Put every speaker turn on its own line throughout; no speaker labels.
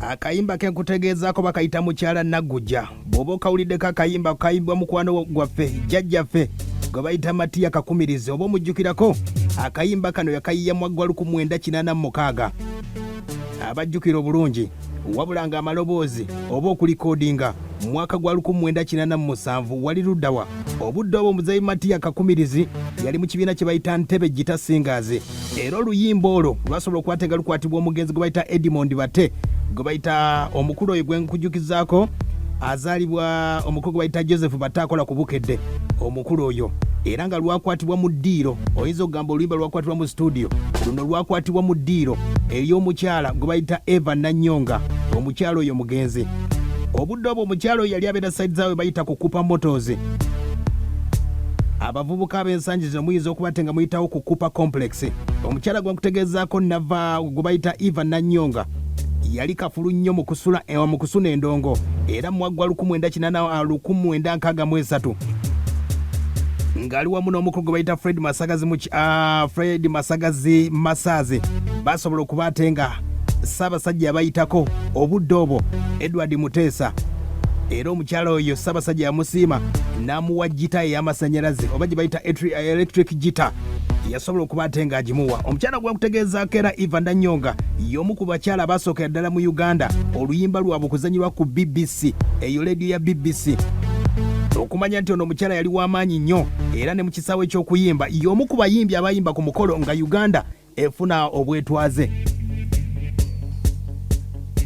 Akayimba ke nkutegezaako bakayita Mukyala Naguja. Bw'oba okawuliddeko akayimba kayimbwa mukwano gwaffe jjajjaffe gwe bayita Matia Kakumirizi. Oba omujjukirako akayimba kano yakayiya mu 1986. Abajjukira obulungi wabula nga amaloboozi oba okulikodinga mu mwaka gwa 1987 wali luddawa. Obudde obwo muzeeyi Matia Kakumirizi yali mu kibiina kye bayita Ntebe Gita Singers. Era oluyimba olwo lwasobola okukwata nga lukwatibwa omugenzi gwe bayita Edmond Bate gwe bayita omukulu oyo gwe nkujjukizaako azaalibwa omukulu gwe bayita Joseph Bate akola ku Bukedde omukulu oyo. Era nga lwakwatibwa mu ddiiro, oyinza okugamba oluyimba lwakwatibwa mu studio, luno lwakwatibwa mu ddiiro ey'omukyala gwe bayita Eva Nanyonga, omukyala oyo mugenzi. Obudde obwo omukyala oyo yali abeera side zaawe bayita kukupa motors. Abavubuka ab'ensangi zino muyinza okuba ate nga muyitawo kukupa complex. Omukyala gwe nkutegezaako nava gwe bayita Eva Nanyonga yali kafulu nnyo mu kusuna endongo, era mu mwaka gwa 1963 ng'ali wamu n'omukulu gwe bayita Fred Masagazi Masaze basobola okuba ate nga Ssaabasajja abayitako obudde obwo Edward Muteesa. Era omukyala oyo Ssaabasajja yamusiima n'amuwa gita ey'amasannyalaze oba gye bayita electric gita, yasobola okuba ate ng'agimuwa. Omukyala gwe nkutegezaako era Eva Nanyonga y'omu ku bakyala abasookera ddala mu Uganda oluyimba lwabwe okuzanyirwa ku BBC, eyo leediyo ya BBC. Okumanya nti ono omukyala yali w'amaanyi nnyo era ne mu kisaawe eky'okuyimba y'omu ku bayimbi abayimba ku mukolo nga Uganda efuna obwetwaze.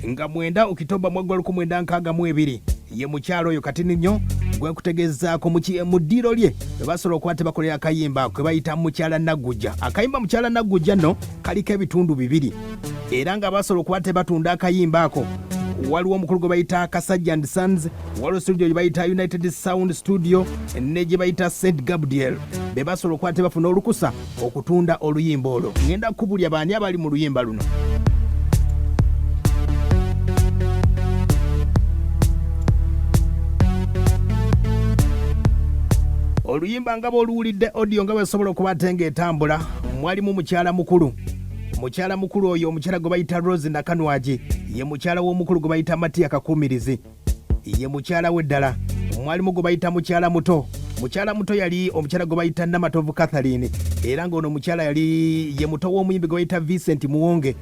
Nga 9 Okitoba 1962 ye mukyala oyo kati nnyo gwe nkutegezaako mu ddiiro lye basobola okuba tebakolera akayimba kwe bayita Mukyala Naguja. Akayimba Mukyala Naguja nno kaliko ebitundu bibiri, era nga basobola okuba tebatunda akayimba ako. Waliwo omukulu gwe bayita Kasajja and Sons, waliwo studio gye bayita United Sound Studio ne gye bayita St Gabriel, be basobola okuba tebafuna olukusa okutunda oluyimba olwo. Ngenda kubulya baani abali mu luyimba luno. Oluyimba nga bw'oluwulidde audio nga bwesobola okuba ate ng'etambula, mwalimu mukyala mukulu. Mukyala mukulu oyo omukyala gwe bayita Rose Nakanwagi ye mukyala w'omukulu gwe bayita Matia Kakumirizi, ye mukyala we ddala. Mwalimu gwe bayita mukyala muto. Mukyala muto yali omukyala gwe bayita Namatovu Catherine, era ng'ono omukyala yali ye muto w'omuyimbi gwe bayita Vincent Muwonge.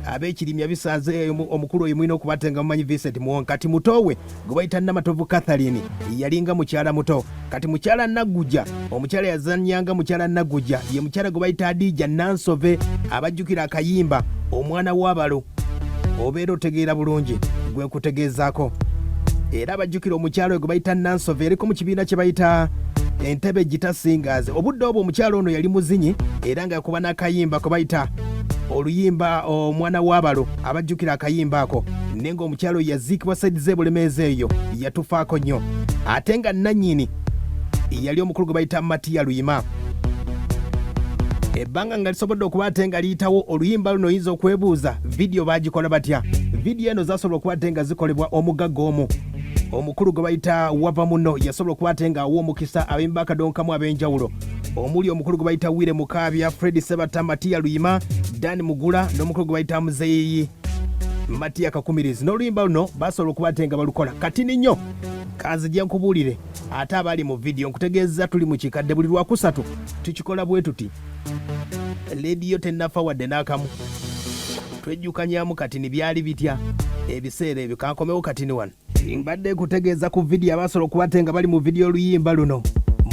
Ab'ekirimya bisanze omukulu oyo mwina okuba ate nga mumanyi Vincent Muwonge. Kati muto we gwe bayita Namatovu Catherine yalinga mukyala muto. Kati Mukyala Naguja, omukyala yazannyanga Mukyala Naguja ye mukyala gwe bayita Adija Nansove, abajjukira akayimba omwana w'abalo. Obeera otegeera bulungi gwe nkutegeezaako. Era abajjukira omukyala gwe bayita Nansove eriko mu kibiina kye bayita Ntebe Gita Singers. Obudde obwo omukyala ono yali muzinyi era nga yakuba n'akayimba kwe bayita oluyimba omwana w'abalo, abajjukira akayimba ako. Naye ng'omukyala oyo yaziikibwa saidi z'ebulemeezi eyo yatufaako nnyo. Ate nga nannyini yali omukulu gwe bayita Matia Luyima. Ebbanga nga lisobodde okuba ate nga liyitawo oluyimba luno oyinza okwebuuza vidiyo baagikola batya. Vidiyo eno zasobola okuba ate nga zikolebwa omugagga omu. Omukulu gwe bayita wava muno yasobola okuba ate nga awa omukisa ab'embi akadonkamu ab'enjawulo omuli omukulu gwe bayita Wire Mukaabya, Fred Sebata, Matia Luyima, Dan Mugula n'omukulu gwe bayita muzeeyi Matia Kakumirizi. N'oluyimba luno basobola okuba ate nga balukola. Kati nnyo kanzijja nkubuulire ate abali mu vidiyo nkutegeeza tuli mu kikadde buli lwakusatu tukikola bwe tuti. Leediyo tennafa wadde n'akamu, twejjukanyamu kati ni byali bitya ebiseera ebyo. Kankomewo kati ni wano mbadde kutegeeza ku vidiyo abasobola okuba ate nga bali mu vidiyo oluyimba luno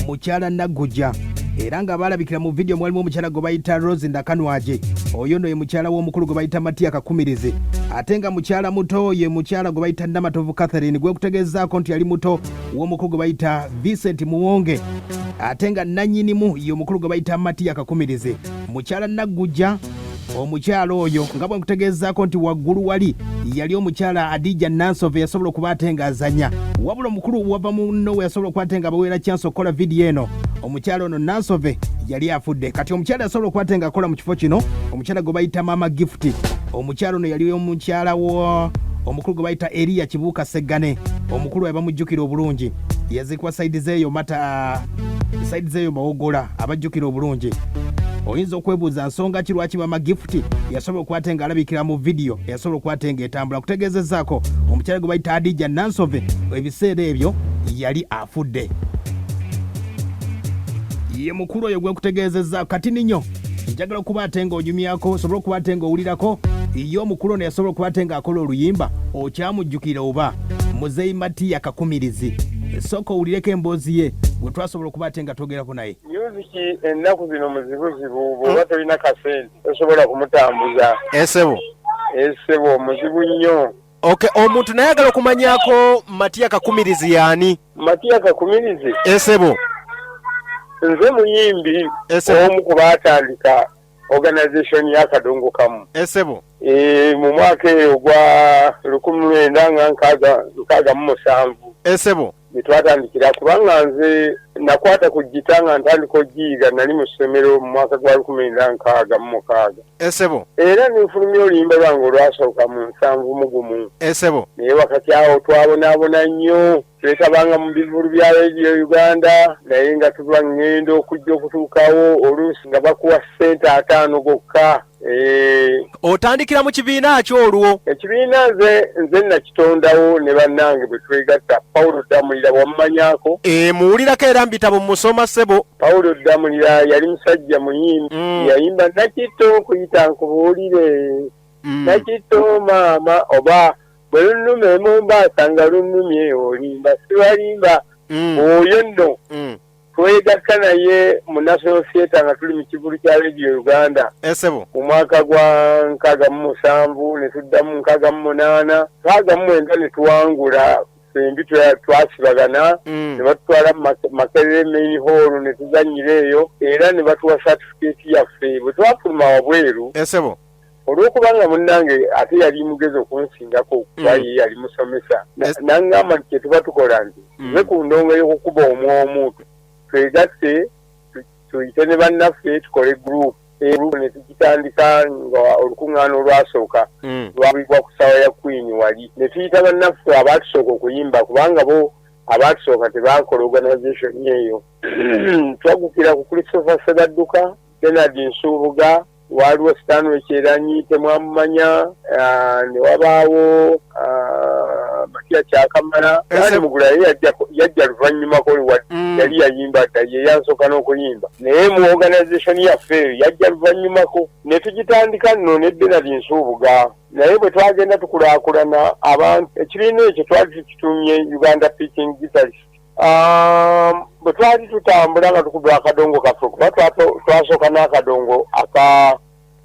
Mukyala Naguja. Era nga balabikira mu vidiyo mwalimu omukyala gwe bayita Rose Nakanwagi, oyo nno ye mukyala w'omukulu gwe bayita Matia Kakumirizi. Ate nga mukyala muto ye mukyala gwe bayita Namatovu Catherine, gwe kutegeezaako nti yali muto w'omukulu gwe bayita Vincent Muwonge. Ate nga nannyinimu ye omukulu gwe bayita Matia Kakumirizi. Mukyala Naguja omukyala oyo nga bwe nkutegeezaako nti waggulu wali yali omukyala Adija Nansove yasobola okuba ate nga azanya, wabula omukulu wava muno we yasobola okuba ate nga baweera chance okukola vidiyo eno. Omukyala ono Nansove yali afudde. Kati omukyala yasobola okuba ate nga akola mu kifo kino omukyala gwe bayita Mama Gift. Omukyala ono yali omukyala omukulu gwe bayita Elia Kibuuka Seggane. Omukulu we bamujjukira obulungi, yazikwa saidi zeeyo Mawogola, abajjukira obulungi. oyinza okwebuuza nsonga ki lwaki mama gift yasobola okukwata nga alabikira mu vidiyo yasobola okukwata nga etambula kutegeezezzaako omukyala gwe bayita Adija Nansove ebiseera ebyo yali afudde. Ye mukulu oyo gwe nkutegeezezza kati ninyo njagala okuba ate ng'onyumyako osobola okuba ate ng'owulirako ye omukulu ono yasobola okuba ate ng'akola oluyimba okyamujjukira oba muzeeyi Matia Kakumirizi esooka owulireko emboozi ye gwe twasobola okuba ate nga twogerako naye.
Music ennaku zino muzibuzibu bw'oba tolina kasente tosobola kumutambuza.
Esebo
muzibu nnyo.
Okay, omuntu nayagala okumanyako Matia Kakumirizi yaani?
Matia Kakumirizi
Esebo
nze muyimbi omu ku baatandika organization ya Kadongo Kamu.
Esebo
mu mwaka eyo gwa 1967
Esebo
nitwatandikira kubanga nze nakwata ku gita nga ntandika ogiyiga nali mu ssomero mu mwaka gwa 1966.
Esebo
era nifulumya oluyimba lwange olwasooka mu 71.
Esebo
naye wakati awo twabonaabona nnyo twetabanga mu bivulu bya Radio Uganda naye nga tuba ngenda okujja okutuukawo oluusi nga bakuwa ssente 5 gokka.
Otandikira mu kibiina ki olwo?
Ekibiina nze nakitondawo ne bannange bwe twegatta. Paulo Damulira wamumanyako?
Muwulirako era mu bitabo musoma ssebo.
Paulo Damulira yali musajja muyimbi. Yayimba nakito kuyita nkubuulire. Nakito maama oba bwe lunnume Mombasa nga lunnumye olimba siwalimba. Oyo nno twegatta naye mu National Theatre nga tuli mu kivulu kya Radio Uganda.
Esebo
mu mwaka gwa 67 ne tuddamu 68 69 ne tuwangula sembi twasibagana ne batutwala Makerere Main Hall ne tuzannyira eyo era ne batuwa certificate yaffe bwe twafuluma wabweru.
Esebo
olw'okubanga munnange ate yali mugezi okunsingako kuba ye yali musomesa n'angamba nti kye tuba tukola nti nze ku ndongo y'okukuba omwomu twegatte tuyite ne bannaffe tukole group ne tukitandika nga olukuŋŋaana olwasooka lwabigwa ku ssaawa ya Queen wali ne tuyita bannaffe abaatusooka okuyimba kubanga bo abaatusooka tebakola organization eyo. Twagukira ku Christopher Sebadduka, Bernard Nsubuga, waliwo Stanley Kyeranyi temwamumanya, ne wabaawo Matia Kyakamala yani mugula yajja luvannyuma koli yali yayimba ye yansooka n'okuyimba naye mu organization yaffe yajja luvannyumako ne tugitandika nno ne Bernard Nsubuga naye bwe twagenda tukulaakulana abantu ekibiina ekyo twali tukitumye Uganda Speaking Guitarist. Bwe twali tutambula nga tukuba akadongo kaffe kuba twasooka n'akadongo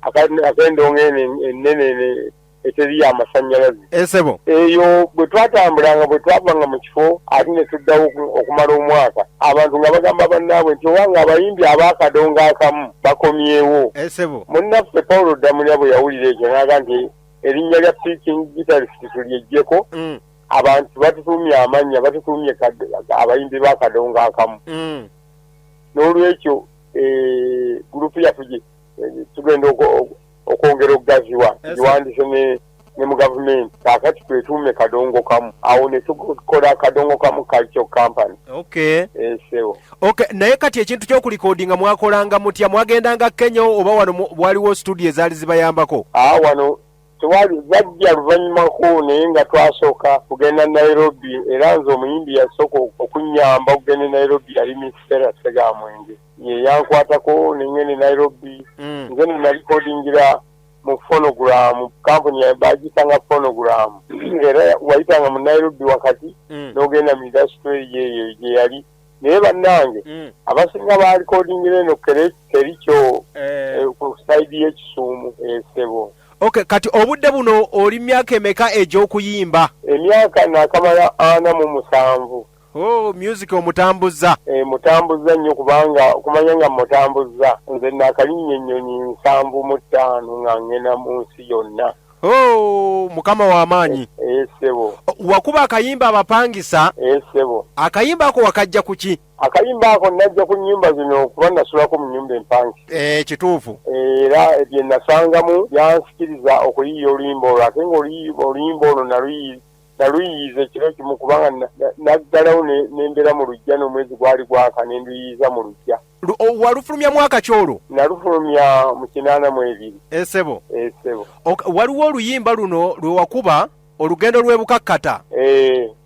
ak'endongo ennene eteri amasannyalaze.
Esebo
eyo bwe twatambulanga bwe twavanga mu kifo ate ne tuddawo okumala omwaka abantu nga bagamba bannaabwe nti owanga abayimbi ab'akadongo akamu bakomyewo.
Esebo
munnaffe Paulo Damulya bwe yawulira ekyo n'aga nti erinnya lya Speaking Guitarist tulyeggyeko abantu batutumye amannya batutumye abayimbi b'akadongo akamu. N'olwekyo gurupu yaffe tugenda okwongera okugaziwa giwandise ne mu gavumenti kaakati twetuume kadongo kamu awo ne tukola kadongo kamu culture company.
Okay.
Esewo.
Okay, naye kati ekintu ky'okulikodinga mwakolanga mutya mwagendanga Kenya oba wano waliwo studio ezaali zibayambako?
Wano tewali zajja luvannyumako naye nga twasooka kugenda Nairobi era nze omuyimbi yasooka okunnyamba okugenda Nairobi yali Minisitera Segamwenge ye yankwatako nengene Nairobi nze ne nalikodingira mu phonogram company ya bagitanga phonogram era wayitanga mu Nairobi wakati n'ogenda mu industry ye yali naye bannange abasinga balikodingira eno Kericho ku side y'Ekisuumu Sebo.
Okay, kati obudde buno oli myaka emeka egy'okuyimba?
Emyaka nakamala 47.
Oh, music omutambuzza?
Mutambuzza nnyo kubanga kumanya nga mutambuzza nze nakalinnye ennyonyi 75 nga ngenda mu nsi yonna.
Oh, mukama w'amaanyi.
Sebo.
Wakuba akayimba abapangisa?
Sebo.
Akayimba ako wakajja ku ki?
Akayimba ako najja ku nnyumba zino kuba nasulako mu nnyumba empangisa.
Kituufu.
Era bye nasangamu byansikiriza okuyiiya oluyimba olwo ate ng'oluyimba olwo naluyiyiza ekiro kimu kubanga naggalawo n'embeera mu luggya n'omwezi gwali gwaka ne nduyiyiza mu luggya.
Walufulumya mwaka kyolo?
Nalufulumya mu 82.
Esebo.
Waliwo
oluyimba luno lwe wakuba olugendo lw'ebukakkata.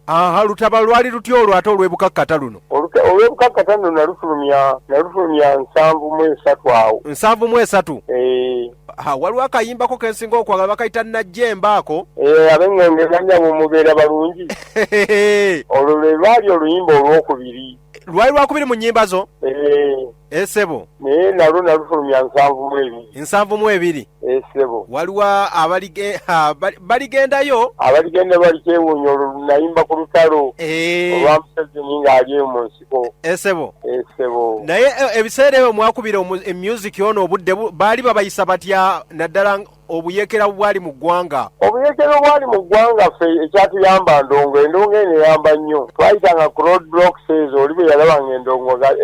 Aha,
lutaba lwali lutya olwo ate olw'ebukakkata luno?
Olw'ebukakkata luno nalufulumya 73 awo.
73? Waliwo akayimbako kensinga okwagala bakayita Najjemba ako?
Ab'engenge banja mumubeera balungi. Olwo lwe lwali oluyimba olwokubiri.
Lwali lwakubiri mu nnyimba zo? Esebo.
Naye nalwo nalufulumya 72. Esebo.
Waliwo baligendayo?
Abaligenda balikyewuunya olwo nayimba ku lutalo olwamuseveni ng'ali mu nsiko.
Esebo.
Naye
ebiseera ebyo mwakubira emusic ono obudde baali babayisa batya naddala obuyekera bwali mu ggwanga?
Obuyekera bwali mu ggwanga ffe ekyatuyamba endongo eno eyamba nnyo. Twayitanga ku road blocks ezo oli bwe yalabanga endongo nga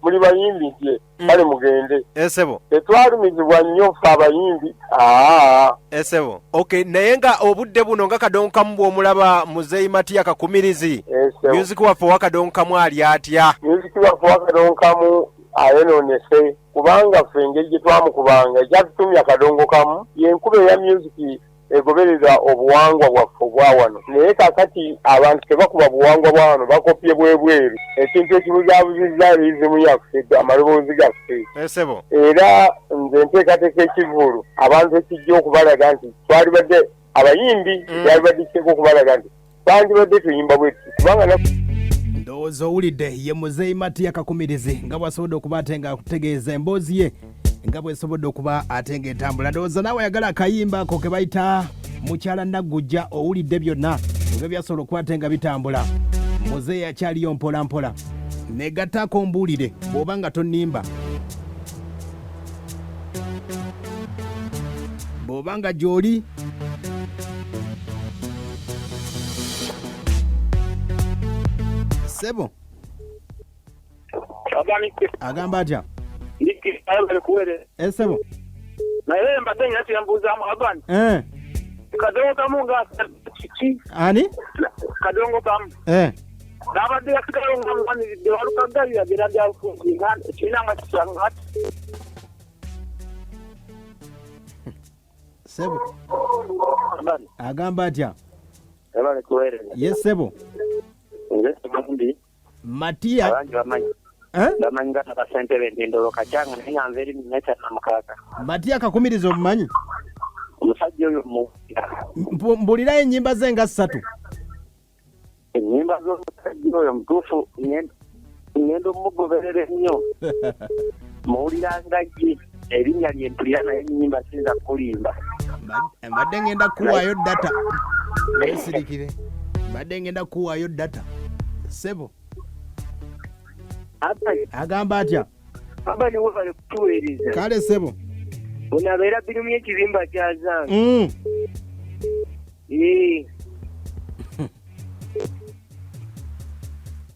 muli bayimbi nti kale mugende.
Esebo.
Tetwalumizibwa nnyo ffe abayimbi.
Esebo. Okay, naye nga obudde buno nga kadongo kamu bw'omulaba muzeeyi Matia Kakumirizi. Music waffe wakadongo kamu ali atya?
Music waffe wakadongo kamu ayonoonese kubanga ffe engeri gye twamukubanga ekyatutumya akadongo kamu yenkuba eya music egobereza obuwangwa bwaffe obwa wano. Naye kakati abantu tebakuba buwangwa bwa wano bakopye bwebweru. Ekintu ekibuzabuzizza lizimu yaffe amaloboozi gaffe.
Esebo.
Era nze nteekateeka ekivulu abantu ekijja okubalaga nti twalibadde abayimbi twalibadde kiteeka okubalaga nti twandibadde tuyimba bwetu kubanga
ndowooza owulidde ye muzeeyi Matia Kakumirizi nga bw'asobodde okuba ate nga akutegeeza emboozi ye nga bw'esobodde okuba ate ng'etambula. Ndowooza naawe ayagala akayimba ako ke bayita Mukyala Naguja owulidde byonna nga byasobola okuba ate nga bitambula. Muzeeyi akyaliyo mpola mpola. Negattaako mbuulire bw'oba nga tonnimba. Bw'oba nga gy'oli Sebo. Agamba atya? Esebo.
Naye mbadde nyati yambuuzaamu abani. Kadongo kamu nga kiki?
Ani?
Kadongo kamu. N'abadde yasigalawo nga mumaniridde walukaggalira bira byabufunzi nga kirina nga kisanga.
Sebo. Agamba atya? Yes, Sebo. Matia.
Bamanyi nga abasentebe ndindolo kachanga naye nveri mmecha na mukaka.
Matia Kakumirizi omumanyi?
Omusajja oyo
mbulirayo ennyimba ze nga 3.
Ennyimba z'omusajja oyo mutuufu ngendo mugoberere nnyo. Muwulira ngagi erinnya lye mpulira naye ennyimba sinza kulimba.
Mbadde ngenda kuwaayo data. Weesirikire. Mbadde ngenda kuwaayo data. Sebo. Agamba atya?
Abani wo bali kutuweereza.
Kale Sebo.
Unabeera birumye ekibimba kya zange.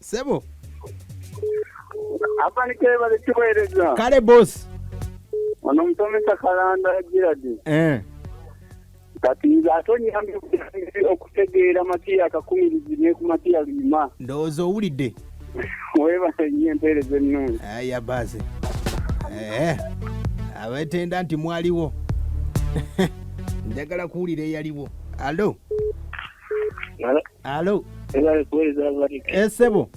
Sebo.
Abani kale bali kutuweereza.
Kale boss.
Ono mutomesa kalanda giradi. Kati atonyambi okutegeera Matia Kakumirizi ne ku Matia lima.
Ndowooza owulidde.
Weba nnyo empeereza ennungi.
Aya basi. Abatenda nti mwaliwo. Njagala kuwulira eyaliwo. Alo.
Alo.
Alo.
Ela kuweza bali.
Sebo.